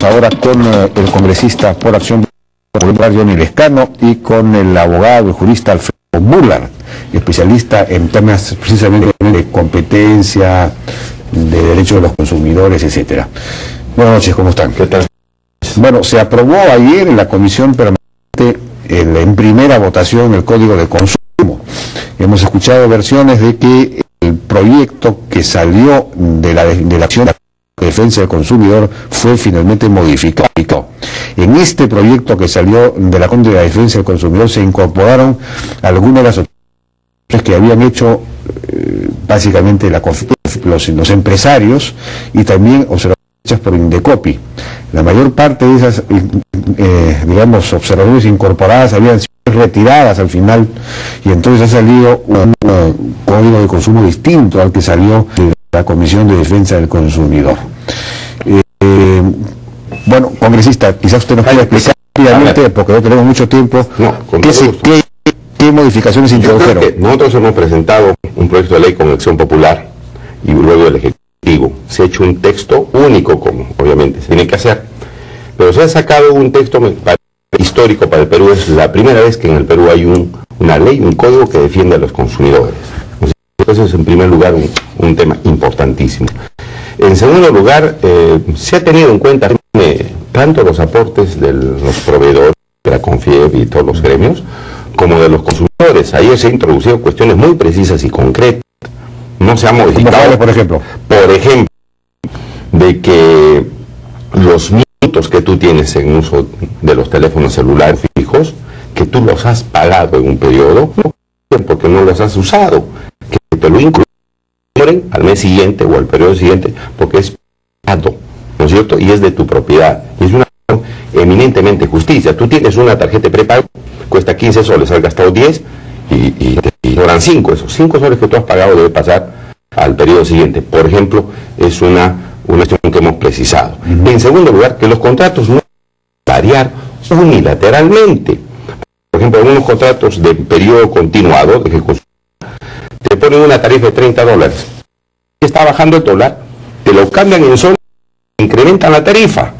Ahora con el congresista por Acción Popular Johnny Lescano y con el abogado y jurista Alfredo Bullard, especialista en temas precisamente de competencia, de derechos de los consumidores, etcétera. Buenas noches, ¿cómo están? ¿Qué tal? Bueno, se aprobó ayer en la Comisión Permanente en primera votación el Código de Consumo. Hemos escuchado versiones de que el proyecto que salió de la acción de defensa del consumidor fue finalmente modificado. En este proyecto que salió de la Comisión de la Defensa del Consumidor se incorporaron algunas de las opciones que habían hecho básicamente los empresarios y también observaciones hechas por Indecopi. La mayor parte de esas digamos observaciones incorporadas habían sido retiradas al final y entonces ha salido un código de consumo distinto al que salió de la Comisión de Defensa del Consumidor. Bueno, congresista, quizás usted nos pueda explicar rápidamente, porque no tenemos mucho tiempo, ¿qué modificaciones introdujeron? Nosotros hemos presentado un proyecto de ley con Acción Popular y luego el Ejecutivo. Se ha hecho un texto único, como obviamente se tiene que hacer, pero se ha sacado un texto histórico para el Perú. Es la primera vez que en el Perú hay una ley, un código que defiende a los consumidores. Entonces, en primer lugar, un tema importantísimo. En segundo lugar, se ha tenido en cuenta tanto los aportes de los proveedores, de la CONFIEP y todos los gremios, como de los consumidores. Ayer se han introducido cuestiones muy precisas y concretas. No se ha modificado, por ejemplo, de que los minutos que tú tienes en uso de los teléfonos celulares fijos, que tú los has pagado en un periodo, porque no los has usado, que te lo incluyen al mes siguiente o al periodo siguiente, porque es pagado, ¿no es cierto? Y es de tu propiedad. Y es una eminentemente justicia. Tú tienes una tarjeta de prepago, cuesta 15 soles, has gastado 10 y te sobran 5. Esos 5 soles que tú has pagado debe pasar al periodo siguiente. Por ejemplo, es una cuestión que hemos precisado. En segundo lugar, que los contratos no pueden variar unilateralmente. Por ejemplo, en unos contratos de periodo continuado de ejecución, te ponen una tarifa de $30. Está bajando el dólar, te lo cambian en soles, incrementan la tarifa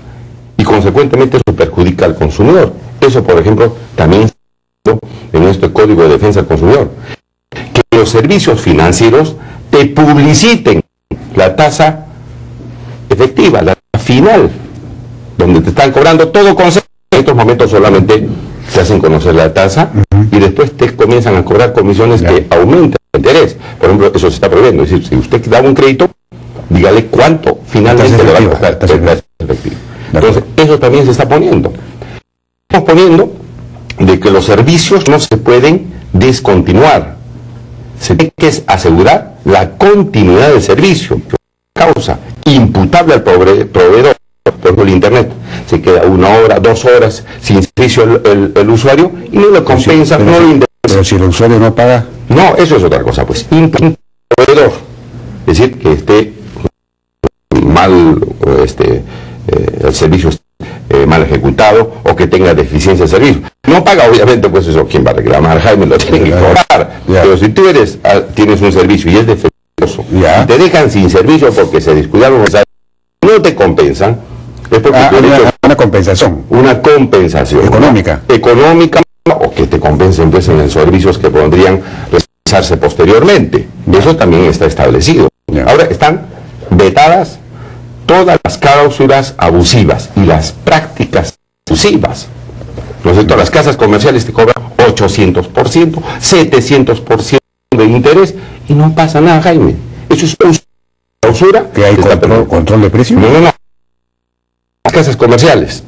y consecuentemente eso perjudica al consumidor. Eso, por ejemplo, también en este Código de Defensa del Consumidor. Que los servicios financieros te publiciten la tasa efectiva, la tasa final, donde te están cobrando todo concepto. En estos momentos solamente te hacen conocer la tasa y después te comienzan a cobrar comisiones que aumentan el interés. Por ejemplo, eso se está prohibiendo. Es decir, si usted da un crédito, dígale cuánto finalmente le va a costar la tasa efectiva. Entonces, eso también se está poniendo. Estamos poniendo de que los servicios no se pueden descontinuar. Se tiene que asegurar la continuidad del servicio. Causa imputable al proveedor. Por ejemplo, el Internet se queda 1 hora, 2 horas sin servicio el usuario y no lo compensa, no lo indemniza. Pero si el usuario no paga. No, eso es otra cosa, pues. Proveedor. Es decir, que esté mal, el servicio mal ejecutado o que tenga deficiencia de servicio. No paga, obviamente, pues eso, ¿quién va a reclamar? Jaime lo tiene que cobrar. Pero si tú tienes un servicio y es defectuoso, y te dejan sin servicio porque se descuidaron, no te compensan, es porque una compensación. Una compensación económica. Económica, o que te compensen pues en los servicios que podrían realizarse posteriormente. Eso también está establecido. Ahora están vetadas todas las cláusulas abusivas y las prácticas abusivas. ¿No es cierto? Las casas comerciales te cobran 800%, 700% de interés y no pasa nada, Jaime. Eso es clausura. ¿Que hay control de precios? No. Las casas comerciales.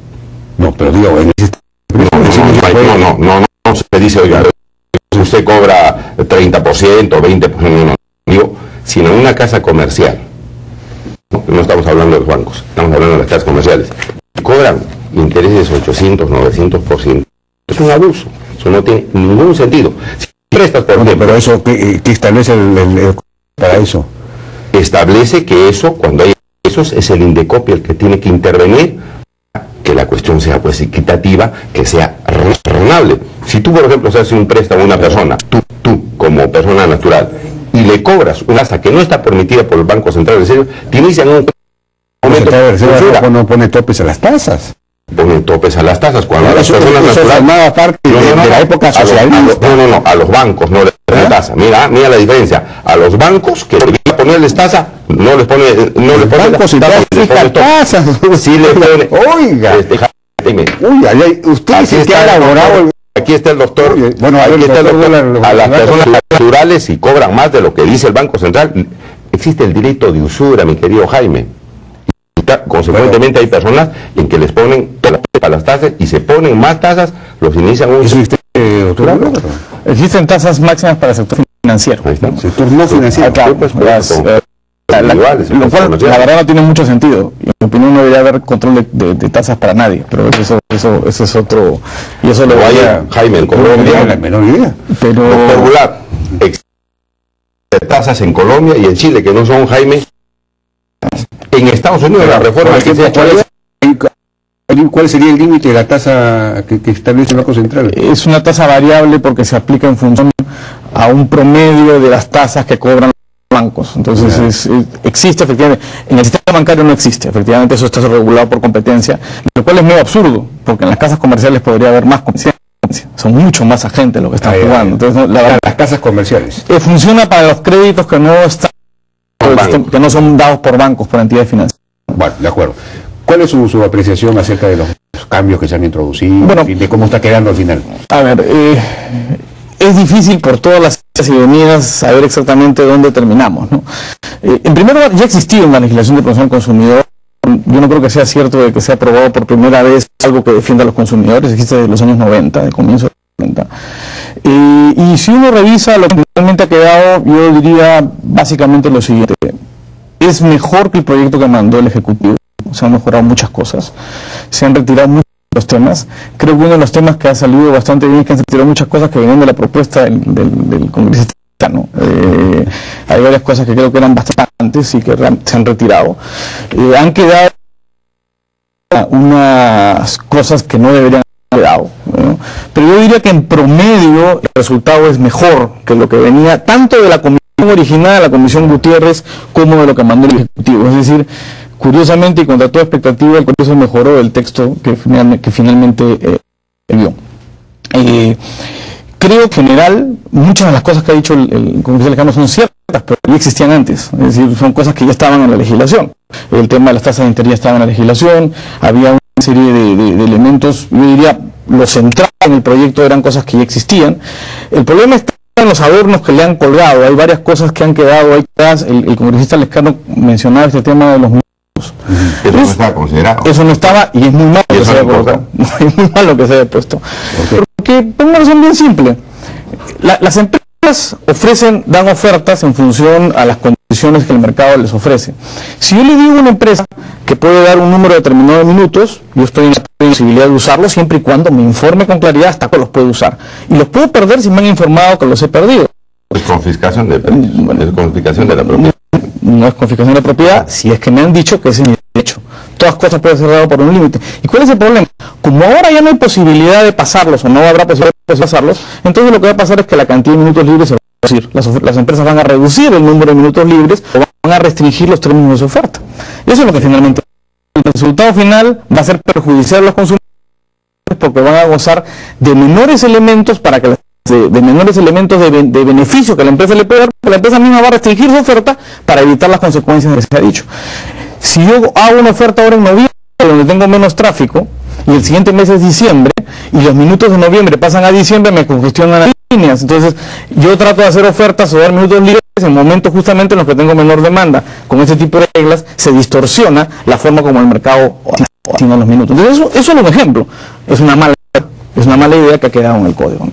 No, pero digo, no se dice, oiga, usted cobra 30%, 20%, no, digo, sino en una casa comercial. No estamos hablando de los bancos, estamos hablando de las casas comerciales. Cobran intereses 800, 900%. Es un abuso, eso no tiene ningún sentido. Si prestas, por ejemplo, pero eso, ¿qué establece para eso? Establece que eso, cuando hay esos, es el Indecopi el que tiene que intervenir, que la cuestión sea pues equitativa, que sea razonable. Si tú, por ejemplo, haces un préstamo a una persona, tú como persona natural, y le cobras una tasa que no está permitida por el Banco Central, te inician un no pone topes a las tasas. Pone topes a las tasas cuando las personas naturales parte de la época socialista. A los bancos no les pone tasa. Mira la diferencia. A los bancos que debería ponerles tasa, no les pone tasas. Sí le pone. Oiga. Usted dice que ha elaborado. Aquí está el doctor. Bueno, aquí está el doctor. A las personas naturales, si cobran más de lo que dice el Banco Central, existe el delito de usura, mi querido Jaime. Consecuentemente hay personas en que les ponen para las tasas y se ponen más tasas, los inician un... Existen tasas máximas para el sector financiero. Ahí está. Sector no financiero. Lo cual la verdad no tiene mucho sentido. En mi opinión no debería haber control de tasas para nadie, pero eso es otro, y eso lo vaya Jaime en Colombia, la menor idea. Pero regular existen tasas en Colombia y en Chile que no son, Jaime. En Estados Unidos la reforma que se ha hecho, ¿cuál sería el límite de la tasa que establece el Banco Central? Es una tasa variable porque se aplica en función a un promedio de las tasas que cobran los bancos. Entonces existe efectivamente, en el sistema bancario no existe, efectivamente eso está regulado por competencia, lo cual es medio absurdo, porque en las casas comerciales podría haber más competencia, son mucho más agentes los que están jugando. Entonces, las casas comerciales. Funciona para los créditos que no están, que no son dados por bancos, por entidades financieras. Bueno, de acuerdo. ¿Cuál es su apreciación acerca de los cambios que se han introducido, bueno, y de cómo está quedando al final? A ver, es difícil por todas las idas y venidas saber exactamente dónde terminamos, ¿no? En primer lugar, ya existía una legislación de protección al consumidor. Yo no creo que sea cierto de que sea aprobado por primera vez algo que defienda a los consumidores. Existe desde los años 90, de comienzo de los 90. Y si uno revisa lo que realmente ha quedado, yo diría básicamente lo siguiente. Es mejor que el proyecto que mandó el Ejecutivo. Se han mejorado muchas cosas. Se han retirado muchos de los temas. Creo que uno de los temas que ha salido bastante bien es que han retirado muchas cosas que venían de la propuesta del congresista. ¿No? Hay varias cosas que creo que eran bastantes y que se han retirado. Han quedado unas cosas que no deberían haber quedado, ¿no? Pero yo diría que en promedio el resultado es mejor que lo que venía tanto de la comisión original, la comisión Gutiérrez, como de lo que mandó el Ejecutivo. Es decir, curiosamente y contra toda expectativa, el Congreso mejoró el texto que finalmente envió. Creo que en general muchas de las cosas que ha dicho el Congreso Lejano son ciertas, pero ya existían antes. Es decir, son cosas que ya estaban en la legislación. El tema de las tasas de interés ya estaba en la legislación, había una serie de elementos, yo diría, lo central en el proyecto eran cosas que ya existían. El problema está en los adornos que le han colgado. Hay varias cosas que han quedado ahí atrás. El congresista Lescano mencionaba este tema de los minutos. Eso no estaba considerado. Eso no estaba, y es muy malo que se haya colocado. Es muy malo que se haya puesto. Porque por una razón bien simple. Las empresas dan ofertas en función a las condiciones que el mercado les ofrece. Si yo le digo a una empresa que puede dar un número determinado de minutos, yo estoy en la posibilidad de usarlos siempre y cuando me informe con claridad hasta que los puedo usar. Y los puedo perder si me han informado que los he perdido. Es confiscación de la propiedad. No es confiscación de la propiedad si es que me han dicho que ese es mi derecho. Todas cosas pueden ser dadas por un límite. ¿Y cuál es el problema? Como ahora ya no hay posibilidad de pasarlos o no habrá posibilidad de pasarlos, entonces lo que va a pasar es que la cantidad de minutos libres se va a reducir. Las empresas van a reducir el número de minutos libres o van a restringir los términos de su oferta. Y eso es lo que finalmente el resultado final va a ser perjudicial a los consumidores porque van a gozar de menores elementos de menores elementos de beneficio que la empresa le puede dar, porque la empresa misma va a restringir su oferta para evitar las consecuencias de lo que se ha dicho. Si yo hago una oferta ahora en noviembre, donde tengo menos tráfico, y el siguiente mes es diciembre, y los minutos de noviembre pasan a diciembre, me congestionan las líneas. Entonces, yo trato de hacer ofertas o dar minutos libres en momentos justamente en los que tengo menor demanda. Con este tipo de reglas se distorsiona la forma como el mercado asigna los minutos. Entonces, eso es un ejemplo. Es una mala idea que ha quedado en el código.